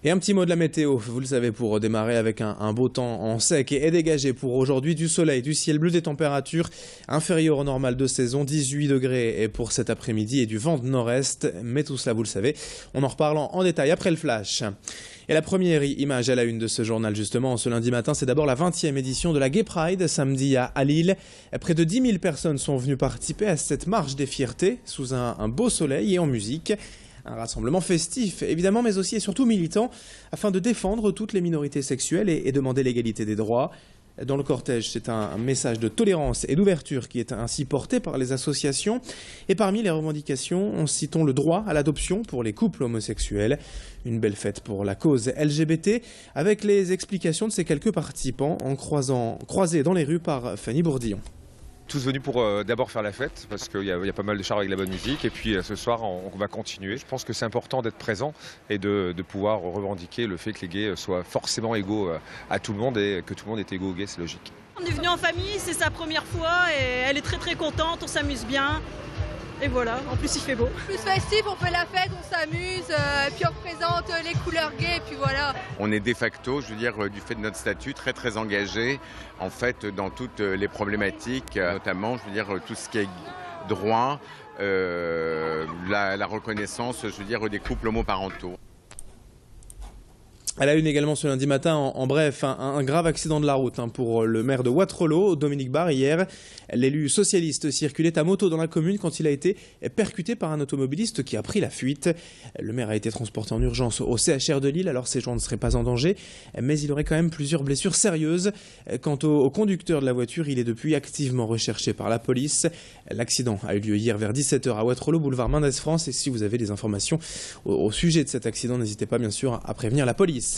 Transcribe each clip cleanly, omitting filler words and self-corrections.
Et un petit mot de la météo, vous le savez, pour démarrer avec un beau temps en sec et dégagé pour aujourd'hui, du soleil, du ciel bleu, des températures inférieures au normal de saison, 18 degrés et pour cet après-midi et du vent de nord-est. Mais tout cela, vous le savez, on en reparle en détail après le flash. Et la première image à la une de ce journal, justement, ce lundi matin, c'est d'abord la 20e édition de la Gay Pride, samedi à Lille. Près de 10 000 personnes sont venues participer à cette marche des fiertés, sous un beau soleil et en musique. Un rassemblement festif, évidemment, mais aussi et surtout militant, afin de défendre toutes les minorités sexuelles et demander l'égalité des droits. Dans le cortège, c'est un message de tolérance et d'ouverture qui est ainsi porté par les associations. Et parmi les revendications, citons le droit à l'adoption pour les couples homosexuels. Une belle fête pour la cause LGBT, avec les explications de ces quelques participants croisés dans les rues par Fanny Bourdillon. Tous venus pour d'abord faire la fête, parce qu'il y a pas mal de chars avec de la bonne musique, et puis ce soir on va continuer. Je pense que c'est important d'être présent et de pouvoir revendiquer le fait que les gays soient forcément égaux à tout le monde et que tout le monde est égaux aux gays, c'est logique. On est venu en famille, c'est sa première fois et elle est très contente, on s'amuse bien. Et voilà, en plus il fait beau. Plus festif, on fait la fête, on s'amuse, puis on représente les couleurs gays, et puis voilà. On est de facto, je veux dire, du fait de notre statut, très engagé, en fait, dans toutes les problématiques, notamment, je veux dire, tout ce qui est droit, la reconnaissance, je veux dire, des couples homoparentaux. À la une également ce lundi matin, en bref, un grave accident de la route pour le maire de Wattrelos, Dominique Barre, hier. L'élu socialiste circulait à moto dans la commune quand il a été percuté par un automobiliste qui a pris la fuite. Le maire a été transporté en urgence au CHR de Lille, alors ses gens ne seraient pas en danger, mais il aurait quand même plusieurs blessures sérieuses. Quant au conducteur de la voiture, il est depuis activement recherché par la police. L'accident a eu lieu hier vers 17 h à Wattrelos, boulevard Mendès France, et si vous avez des informations au sujet de cet accident, n'hésitez pas bien sûr à prévenir la police.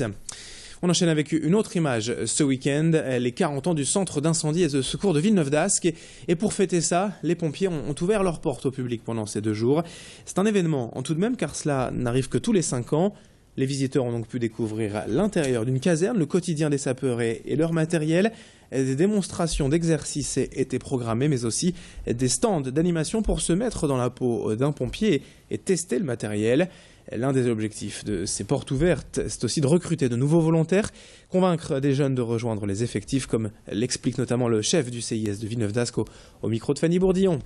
On enchaîne avec une autre image ce week-end, les 40 ans du centre d'incendie et de secours de Villeneuve d'Ascq. Et pour fêter ça, les pompiers ont ouvert leurs portes au public pendant ces 2 jours. C'est un événement en tout de même car cela n'arrive que tous les 5 ans. Les visiteurs ont donc pu découvrir l'intérieur d'une caserne, le quotidien des sapeurs et leur matériel. Des démonstrations d'exercices étaient programmées, mais aussi des stands d'animation pour se mettre dans la peau d'un pompier et tester le matériel. L'un des objectifs de ces portes ouvertes, c'est aussi de recruter de nouveaux volontaires, convaincre des jeunes de rejoindre les effectifs, comme l'explique notamment le chef du CIS de Villeneuve d'Ascq au micro de Fanny Bourdillon.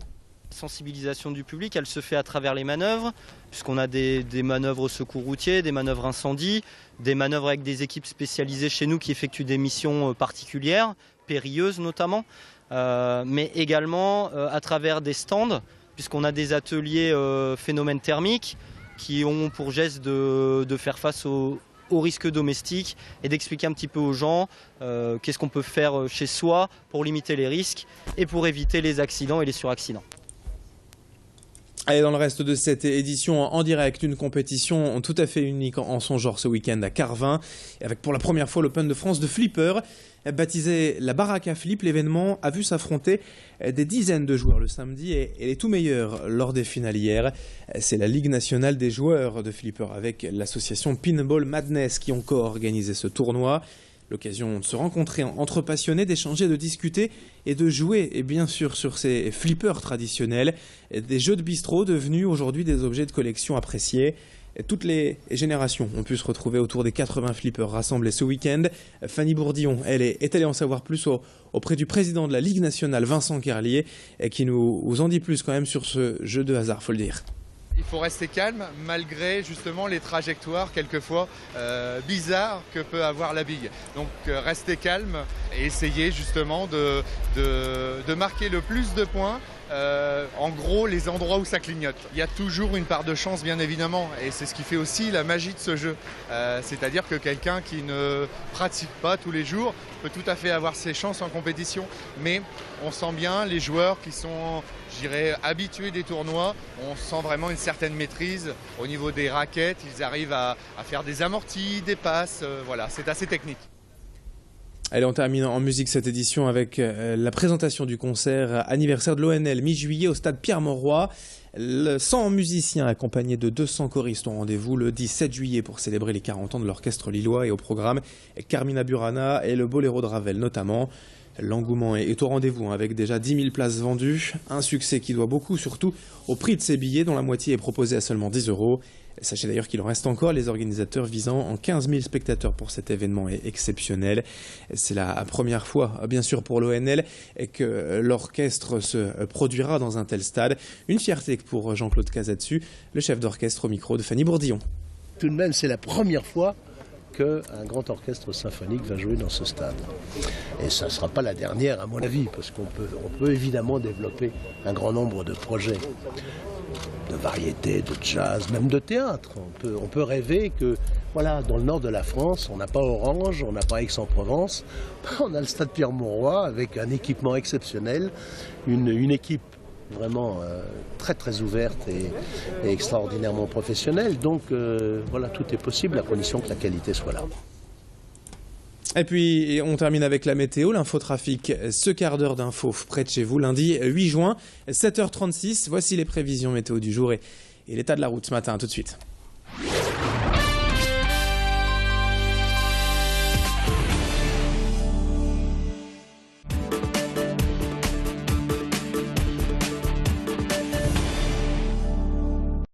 La sensibilisation du public, elle se fait à travers les manœuvres, puisqu'on a des manœuvres secours routiers, des manœuvres incendie, des manœuvres avec des équipes spécialisées chez nous qui effectuent des missions particulières, périlleuses notamment, mais également à travers des stands, puisqu'on a des ateliers phénomènes thermiques, qui ont pour geste de faire face aux risques domestiques et d'expliquer un petit peu aux gens qu'est-ce qu'on peut faire chez soi pour limiter les risques et pour éviter les accidents et les suraccidents. Allez, dans le reste de cette édition en direct, une compétition tout à fait unique en son genre ce week-end à Carvin, avec pour la première fois l'Open de France de flipper. Baptisé la Baraque à Flip, l'événement a vu s'affronter des dizaines de joueurs le samedi et les tout meilleurs lors des finales hier. C'est la Ligue nationale des joueurs de flipper avec l'association Pinball Madness qui ont co-organisé ce tournoi. L'occasion de se rencontrer entre passionnés, d'échanger, de discuter et de jouer, et bien sûr sur ces flippers traditionnels, des jeux de bistrot devenus aujourd'hui des objets de collection appréciés. Toutes les générations ont pu se retrouver autour des 80 flippers rassemblés ce week-end. Fanny Bourdillon, elle est allée en savoir plus auprès du président de la Ligue nationale, Vincent Carlier, qui nous en dit plus quand même sur ce jeu de hasard, faut le dire. Il faut rester calme malgré justement les trajectoires quelquefois bizarres que peut avoir la bille. Donc rester calme et essayer justement de marquer le plus de points. En gros, les endroits où ça clignote. Il y a toujours une part de chance, bien évidemment, et c'est ce qui fait aussi la magie de ce jeu. C'est-à-dire que quelqu'un qui ne pratique pas tous les jours peut tout à fait avoir ses chances en compétition, mais on sent bien les joueurs qui sont, je dirais, habitués des tournois, on sent vraiment une certaine maîtrise au niveau des raquettes, ils arrivent à faire des amortis, des passes, voilà, c'est assez technique. Allez, on termine en musique cette édition avec la présentation du concert anniversaire de l'ONL mi-juillet au stade Pierre-Mauroy. 100 musiciens accompagnés de 200 choristes ont rendez-vous le 17 juillet pour célébrer les 40 ans de l'orchestre lillois et au programme Carmina Burana et le Boléro de Ravel notamment. L'engouement est au rendez-vous avec déjà 10 000 places vendues. Un succès qui doit beaucoup surtout au prix de ces billets dont la moitié est proposée à seulement 10 €. Sachez d'ailleurs qu'il en reste encore, les organisateurs visant en 15 000 spectateurs pour cet événement exceptionnel. C'est la première fois, bien sûr, pour l'ONL que l'orchestre se produira dans un tel stade. Une fierté pour Jean-Claude Casatsu, le chef d'orchestre au micro de Fanny Bourdillon. Tout de même, c'est la première fois qu'un grand orchestre symphonique va jouer dans ce stade. Et ça ne sera pas la dernière, à mon avis, parce qu'on peut évidemment développer un grand nombre de projets de variété, de jazz, même de théâtre. On peut rêver que, voilà, dans le nord de la France, on n'a pas Orange, on n'a pas Aix-en-Provence, on a le stade Pierre-Mauroy avec un équipement exceptionnel, une équipe vraiment très très ouverte et extraordinairement professionnelle. Donc voilà, tout est possible à condition que la qualité soit là. Et puis on termine avec la météo, l'infotrafic, ce quart d'heure d'info près de chez vous, lundi 8 juin, 7h36. Voici les prévisions météo du jour et l'état de la route ce matin. À tout de suite.